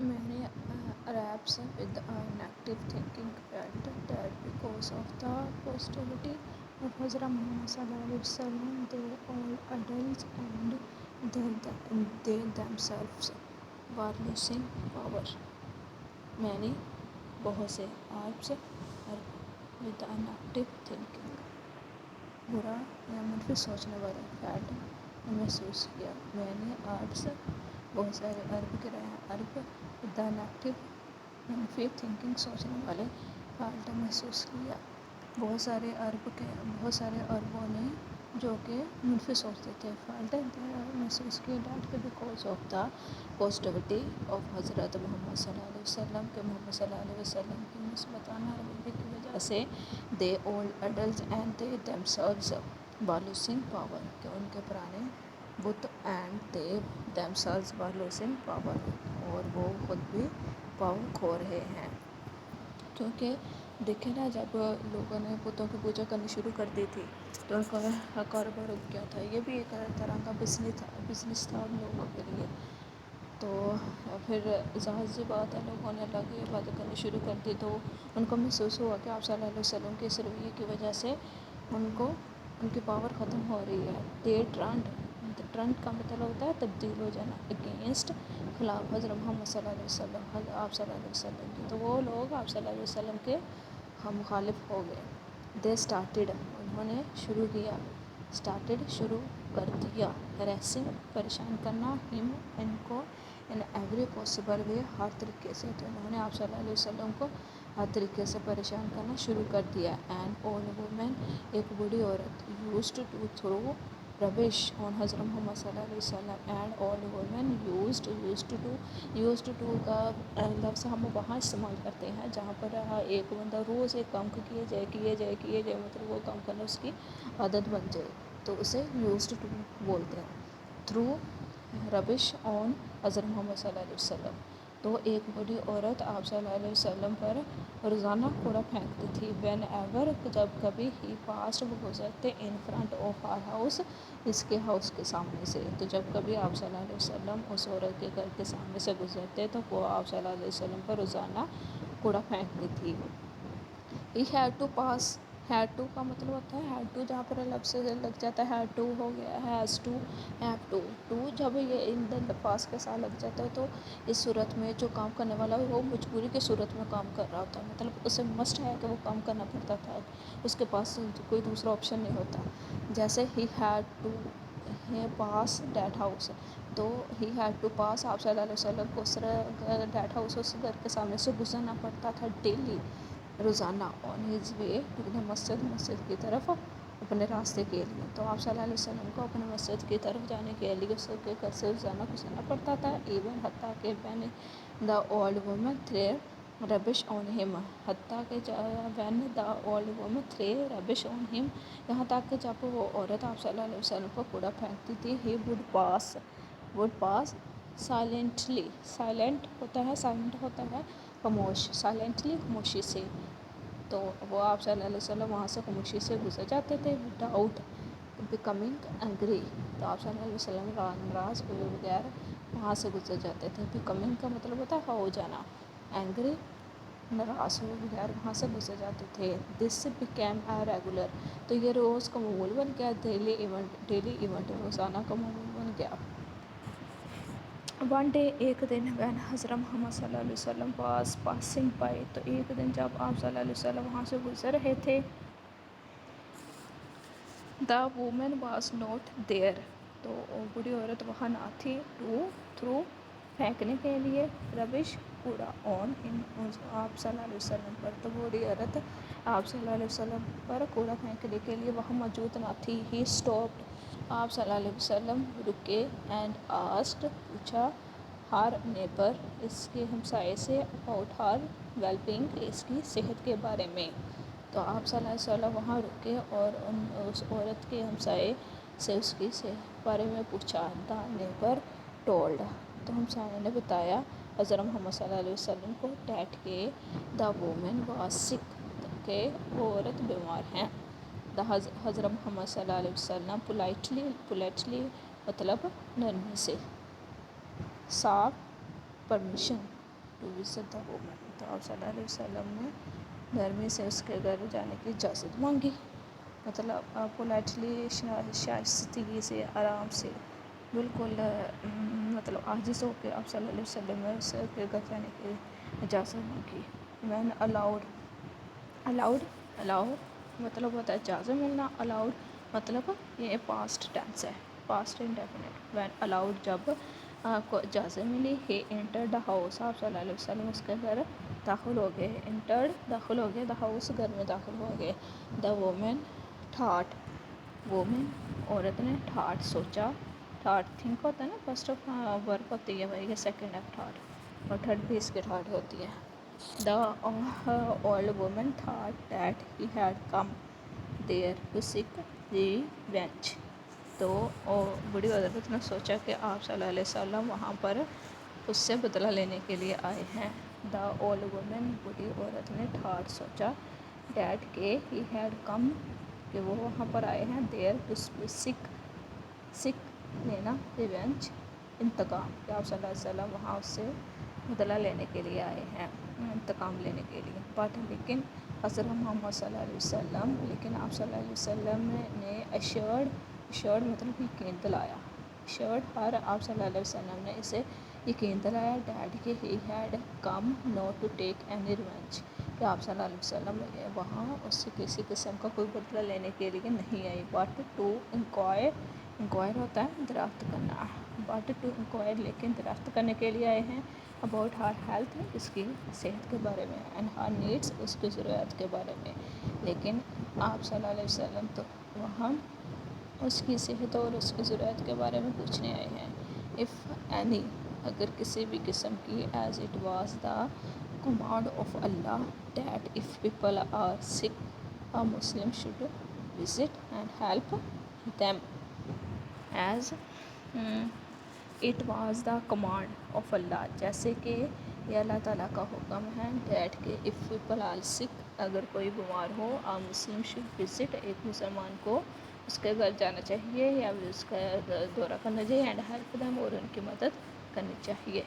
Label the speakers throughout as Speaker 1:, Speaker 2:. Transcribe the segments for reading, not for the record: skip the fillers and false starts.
Speaker 1: Many Arabs with an active thinking felt that because of the posterity of Hazrat Muhammad Sallallahu Alaihi Wasallam, they all adults and they themselves were losing power. Many بہت سے Arabs with an active thinking برا یا منفی سوچنے والے felt محسوس کیا. Many Arabs بہت سارے عرب کے رہے عرب with an active منفی تھنکنگ سوچنے والے فیلٹ محسوس کیا. بہت سارے عربوں نے جو کہ منفی سوچتے تھے فیلٹ محسوس کیا that because of the positivity of حضرت محمد صلی اللہ علیہ وسلم کہ محمد صلی اللہ علیہ وسلم کی مثبتانہ رویے کی وجہ سے the old adults and they themselves were losing power کہ ان کے پرانے بت and they themselves were losing power اور وہ خود بھی پاور کھو رہے ہیں. کیونکہ دیکھیں نا جب لوگوں نے بتوں کی پوجا کرنی شروع کر دی تھی تو ان کا کاروبار رک گیا تھا. یہ بھی ایک طرح کا بزنس تھا ان لوگوں کے لیے. تو پھر ظاہر سی بات ہے لوگوں نے اللہ کی عبادت کرنی شروع کر دی تو ان کو محسوس ہوا کہ آپ صلی اللہ علیہ وسلم کے اس رویے کی وجہ سے ان کی پاور ختم ہو رہی ہے. دے ٹرنڈ کا مطلب ہوتا ہے تبدیل ہو جانا اگینسٹ خلاف حضرت محمد صلی اللہ علیہ وسلم آپ صلی اللہ علیہ وسلم کی. تو وہ لوگ آپ صلی اللہ علیہ وسلم کے مخالف ہو گئے. دے اسٹارٹیڈ انہوں نے شروع کر دیا ہریسنگ پریشان کرنا ہم ان کو ان ایوری پاسبل وے ہر طریقے سے. تو انہوں نے آپ صلی اللہ علیہ وسلم کو ہر طریقے سے پریشان کرنا شروع کر دیا. اینڈ اولڈ وومن ایک بوڑھی عورت یوزڈ ٹو تھرو ربش آن حضرت محمد صلی اللہ علیہ وسلم. And old woman used to کا لفظ ہم وہاں استعمال کرتے ہیں جہاں پر ایک بندہ روز ایک کام کو کیے جائے مطلب وہ کام کرنا اس کی عادت بن جائے تو اسے یوزڈ ٹو بولتے ہیں. تھرو ربش آن حضرت محمد صلی اللہ علیہ وسلم. تو ایک بڑی عورت آپ صلی اللہ علیہ وسلم پر روزانہ کوڑا پھینکتی تھی. وین ایور جب کبھی ہی پاسٹ وہ گزرتے in front of her house اس کے ہاؤس کے سامنے سے. تو جب کبھی آپ صلی اللہ علیہ وسلم اس عورت کے گھر کے سامنے سے گزرتے تو وہ آپ صلی اللہ علیہ وسلم پر روزانہ کوڑا پھینکتی تھی. He had to pass had to کا مطلب ہوتا ہے ہیڈ ٹو جہاں پر لفظ لگ جاتا ہے ہیڈ ٹو ہو گیا ہیز ٹو ہیو ٹو جب یہ ان الفاظ کے ساتھ لگ جاتا ہے تو اس صورت میں جو کام کرنے والا وہ مجبوری کی صورت میں کام کر رہا ہوتا ہے. مطلب اسے مسٹ ہے کہ وہ کام کرنا پڑتا تھا اس کے پاس کوئی دوسرا آپشن نہیں ہوتا. جیسے ہی had to pass that house تو ہی ہیڈ ٹو پاس آپ صلی اللہ علیہ وسلم کو اس ڈیٹ ہاؤس اس گھر کے سامنے سے گزرنا پڑتا تھا ڈیلی روزانہ on his way to the مسجد کی طرف اپنے راستے کے لیے. تو آپ صلی اللہ علیہ وسلم کو اپنے مسجد کی طرف جانے کے لیے اس کے گھر سے روزانہ گزرنا پڑتا تھا. ایون حتیٰ کہ وین دا اولڈ وومن تھرے ربش آن ہم حتیٰ کہ وین دا اولڈ وومن تھرے ربش آن ہم یہاں تک کہ جب وہ عورت آپ صلی اللہ علیہ وسلم کو کوڑا پھینکتی تھی he would pass silently silent ہوتا ہے خاموش سائلنٹلی خاموشی سے. تو وہ آپ صلی اللہ علیہ وسلم وہاں سے خاموشی سے گزر جاتے تھے وداؤٹ بیکمنگ اینگری. تو آپ صلی اللہ علیہ وسلم ناراض ہوئے بغیر وہاں سے گزر جاتے تھے. بیکمنگ کا مطلب ہوتا ہے ہو جانا اینگری ناراض ہوئے بغیر وہاں سے گزر جاتے تھے. دس بیکیم اے ریگولر تو یہ روز کا معمول بن گیا. ڈیلی ایونٹ روزانہ کا معمول بن گیا. ون ڈے ایک دن وین حضرت محمد صلی اللہ علیہ وسلم واز پاسنگ بائی تو ایک دن جب آپ صلی اللہ علیہ وسلم وہاں سے گزر رہے تھے the woman was not there تو بوڑھی عورت وہاں نہ تھی. ٹو تھرو پھینکنے کے لیے ربش کوڑا آن آپ صلی اللہ علیہ وسلم پر. تو بوڑھی عورت آپ صلی اللہ علیہ وسلم پر کوڑا پھینکنے کے لیے وہاں موجود نہ تھی. ہی اسٹاپڈ آپ صلی اللہ علیہ وسلم رکے اینڈ آسکڈ پوچھا ہر نیبر اس کے ہمسائے سے اباؤٹ ہر ویل بینگ اس کی صحت کے بارے میں. تو آپ صلی اللہ علیہ وسلم وہاں رکے اور اس عورت کے ہمسائے سے اس کی صحت بارے میں پوچھا. دا نیبر ٹولڈ تو ہمسائے نے بتایا حضرت محمد صلی اللہ علیہ وسلم کو ڈیٹ کہ دا وومن واز سک کہ وہ عورت بیمار ہیں. دا حضرت محمد صلی اللہ علیہ وسلم پولائٹلی مطلب نرمی سے sought permission to visit the woman. تو آپ صلی اللہ علیہ وسلم نے نرمی سے اس کے گھر جانے کی اجازت مانگی. مطلب پولائٹلی، شائستگی سے، آرام سے، بالکل مطلب عاجز ہو کے آپ صلی اللہ علیہ وسلم نے اس کے گھر جانے کی اجازت مانگی. وین الاؤڈ مطلب ہوتا ہے اجازت ملنا. الاؤڈ مطلب یہ پاسٹ ٹینس ہے، پاسٹ انڈیفینٹ. وین الاؤڈ جب کو اجازت ملی. ہی انٹرڈ دا ہاؤس، آپ صلی اللہ علیہ وسلم اس کے گھر داخل ہو گئے. انٹرڈ داخل ہو گئے، دا ہاؤس گھر میں داخل ہو گئے. دا وومن تھاٹ، وومن عورت نے، تھاٹ سوچا. تھاٹ تھنک ہوتا ہے نا، فرسٹ آف ورک ہوتی ہے وہی، سیکنڈ آف تھاٹ، اور تھرڈ بھی اس کی تھاٹ ہوتی ہے. The old woman thought that he had come there to seek revenge. تو بوڑھی عورت نے سوچا کہ آپ صلی اللہ علیہ وسلم وہاں پر اس سے بدلہ لینے کے لیے آئے ہیں. دا اولڈ وومن، بوڑھی عورت نے، تھاٹ سوچا، ڈیٹ کہ ہی ہیڈ کم کہ وہ وہاں پر آئے ہیں، دیر ٹو سک لینا، ریونج انتقام، کہ آپ صلی اللہ علیہ وسلم وہاں اس سے بدلہ لینے کے لیے آئے ہیں، انتقام لینے کے لیے. بٹ لیکن حضرت محمد صلی اللہ علیہ وسلم، لیکن آپ صلی اللہ علیہ وسلم نے ایشورڈ مطلب یقین دلایا. ایشورڈ ہر، آپ صلی اللہ علیہ وسلم نے اسے یقین دلایا، ڈیٹ کہ he had come not to take any revenge, کہ آپ صلی اللہ علیہ وسلم وہاں اس سے کسی قسم کا کوئی بدلہ لینے کے لیے نہیں آئی. بٹ ٹو انکوائر ہوتا ہے دریافت کرنا. بٹ ٹو انکوائر لیکن دریافت کرنے کے لیے آئے ہیں. اباؤٹ ہر ہیلتھ، اس کی صحت کے بارے میں. اینڈ ہر نیڈس، اس کی ضروریات کے بارے میں. لیکن آپ صلی اللہ علیہ وسلم تو وہاں اس کی صحت اور اس کی ضروریات کے بارے میں پوچھنے آئے ہیں. اف اینی، اگر کسی بھی قسم کی. As it was the command of Allah that if people are sick, a Muslim should visit and help them. As it was the command of Allah، جیسے کہ یہ اللہ تعالیٰ کا حکم ہے. that کہ if people are sick، اگر کوئی بیمار ہو، a Muslim should visit، ایک مسلمان کو اس کے گھر جانا چاہیے یا اس کا دورہ کرنا چاہیے. and help them، اور ان کی مدد کرنی چاہیے.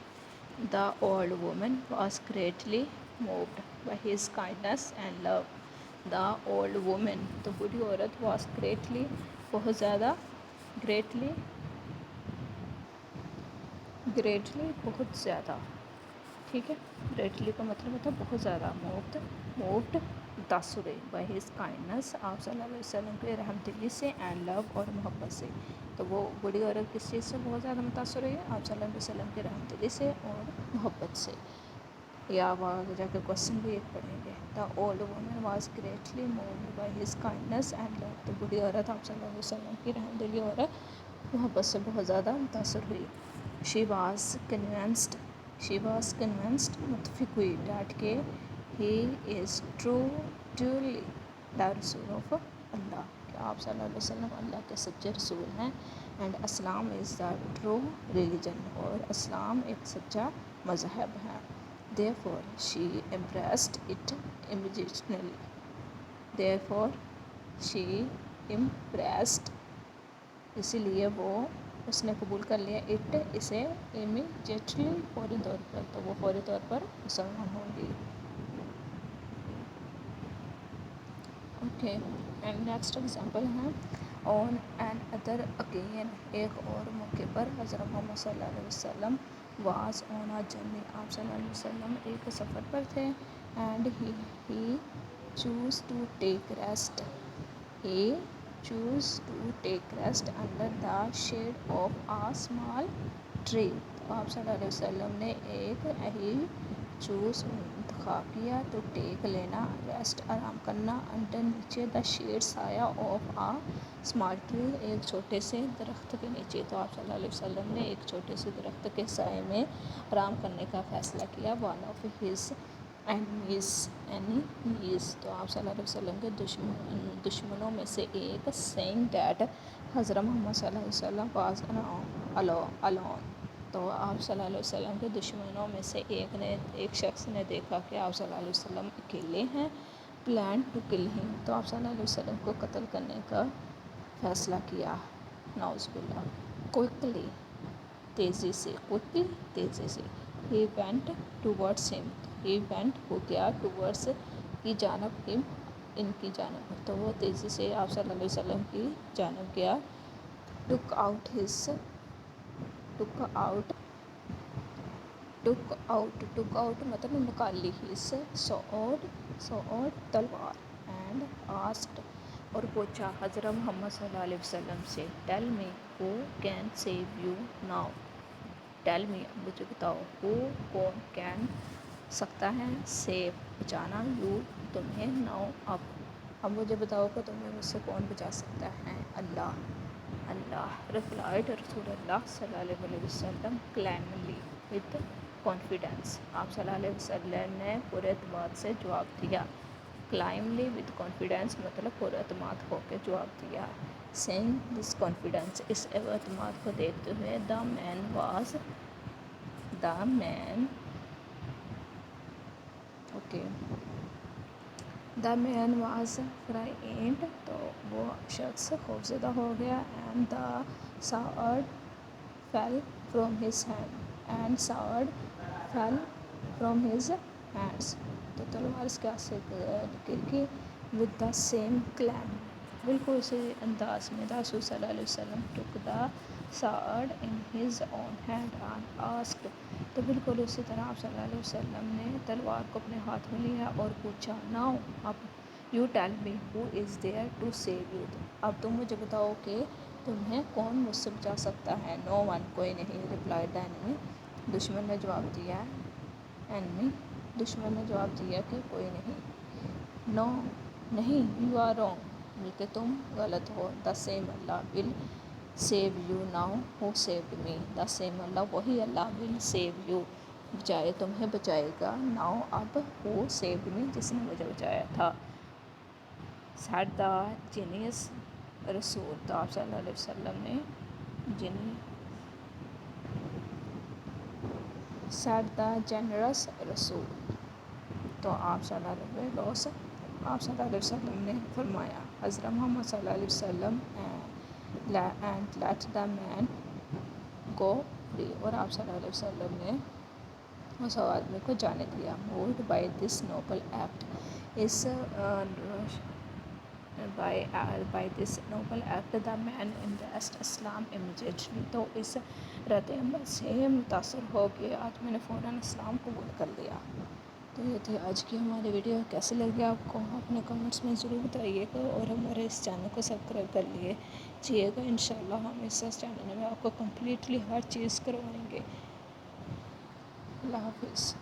Speaker 1: The old woman was greatly moved by his kindness and love. The old woman، تو بوڑھی عورت، was greatly، بہت زیادہ، greatly بہت زیادہ، ٹھیک ہے. greatly کا مطلب ہوتا ہے بہت زیادہ. moved متاثر ہوئی. by his kindness، آپ صلی اللہ علیہ وسلم کے رحم دلی سے. and love، اور محبت سے. تو وہ بوڑھی عورت کس چیز سے بہت زیادہ متاثر ہوئی ہے؟ آپ صلی اللہ علیہ وسلم کے رحم دلی سے اور محبت سے. یا آگے جا کے کوشچن بھی ایک پڑھیں گے. The old woman was greatly moved by his kindness and love. تو بوڑھی عورت آپ صلی اللہ علیہ وسلم کی رحم دلی اور محبت سے بہت زیادہ متاثر ہوئی. شی واز کنونسڈ، متفق ہوئی. ڈیٹ کہ ہی از ٹرولی دا رسول آف اللہ، کہ آپ صلی اللہ علیہ وسلم اللہ کے سچے رسول ہیں. And Islam is the true religion, اور اسلام ایک سچا مذہب ہے. Therefore she embraced it immediately. اسی لیے وہ اس نے قبول کر لیا. اٹ، اسے، immediately فوری طور پر. تو وہ فوری طور پر مسلمان ہوں گی. اوکے. اینڈ نیکسٹ ایگزامپل ہے آن این ادر اوکیژن، ایک اور موقع پر. حضرت محمد صلی اللہ علیہ وسلم واز آن اے جرنی، آپ صلی اللہ علیہ وسلم ایک سفر پر تھے. And he chose to take rest under the shade of a small tree. تو آپ صلی اللہ علیہ وسلم نے انتخاب کیا ٹو ٹیک لینا، ریسٹ آرام کرنا، انڈر نیچے، دا شیڈ سایہ، آف اے اسمال ٹری ایک چھوٹے سے درخت کے نیچے. تو آپ صلی اللہ علیہ وسلم نے ایک چھوٹے سے درخت کے سائے میں آرام کرنے کا فیصلہ کیا. ون آف ہز اینیمیز، تو آپ صلی اللہ علیہ وسلم کے دشمنوں میں سے ایک. سینگ ڈیٹ، حضرت محمد صلی اللہ علیہ وسلم واز الون. تو آپ صلی اللہ علیہ وسلم کے دشمنوں میں سے ایک شخص نے دیکھا کہ آپ صلی اللہ علیہ وسلم اکیلے ہیں. پلان ٹو کل ہم، تو آپ صلی اللہ علیہ وسلم کو قتل کرنے کا فیصلہ کیا. نعوذ باللہ. کوئکلی، تیزی سے. he went towards him. he went وہ گیا towards کی جانب him ان کی جانب، تو وہ تیزی سے آپ صلی اللہ علیہ وسلم کی جانب گیا. took out his took out took out مطلب نکال لی his sword تلوار and asked اور پوچھا حضرت محمد صلی اللہ علیہ وسلم سے tell me who can save you now. tell me مجھے بتاؤ who کون can سکتا ہے save بچانا you تمہیں now اب مجھے بتاؤ کہ تمہیں مجھ سے کون بچا سکتا ہے. اللہ replied رسول اللہ صلی اللہ علیہ وسلم calmly with confidence. آپ صلی اللہ علیہ وسلم نے پورے اعتماد سے جواب دیا. calmly with confidence مطلب پورے اعتماد ہو کے جواب دیا. saying this confidence اس اعتماد کو دیکھتے ہوئے the man was frightened تو وہ شخص خوفزدہ ہو گیا. and the sword fell from his hands تو تلوار اس کے ہاتھ سے گر گئی. with the same calm بالکل اسی انداز میں رسول صلی اللہ علیہ وسلم took the sword in his own hand and asked تو بالکل اسی طرح آپ صلی اللہ علیہ وسلم نے تلوار کو اپنے ہاتھ میں لیا اور پوچھا now اب you tell me who is there to save you اب تم مجھے بتاؤ کہ تمہیں کون مجھ سے بچا سکتا ہے. no one کوئی نہیں. replied the enemy دشمن نے جواب دیا کہ کوئی نہیں. no نہیں you are wrong بلکہ تم غلط ہو. the same Allah will save you now who saved me the same Allah وہی اللہ will save you تمہیں بچائے گا. now اب who saved me جس نے مجھے بچایا تھا. said the genius رسول تو آپ صلی اللہ علیہ وسلم نے said the generous رسول تو آپ صلی اللہ علیہ وسلم نے فرمایا حضرت محمد صلی اللہ علیہ وسلم and let the man go free اور آپ صلی اللہ علیہ وسلم نے اس آدمی کو جانے دیا. moved by this noble act by this noble act the man embraced Islam immediately تو اس رد عمل سے متاثر ہو کے آدمی نے فوراً اسلام قبول کر لیا. تو یہ تھی آج کی ہماری ویڈیو. کیسے لگی آپ کو اپنے کمنٹس میں ضرور بتائیے گا اور ہمارے اس چینل کو سبسکرائب کر لیجیے گا. انشاءاللہ ہم اس چینل میں آپ کو کمپلیٹلی ہر چیز کروائیں گے. اللہ حافظ.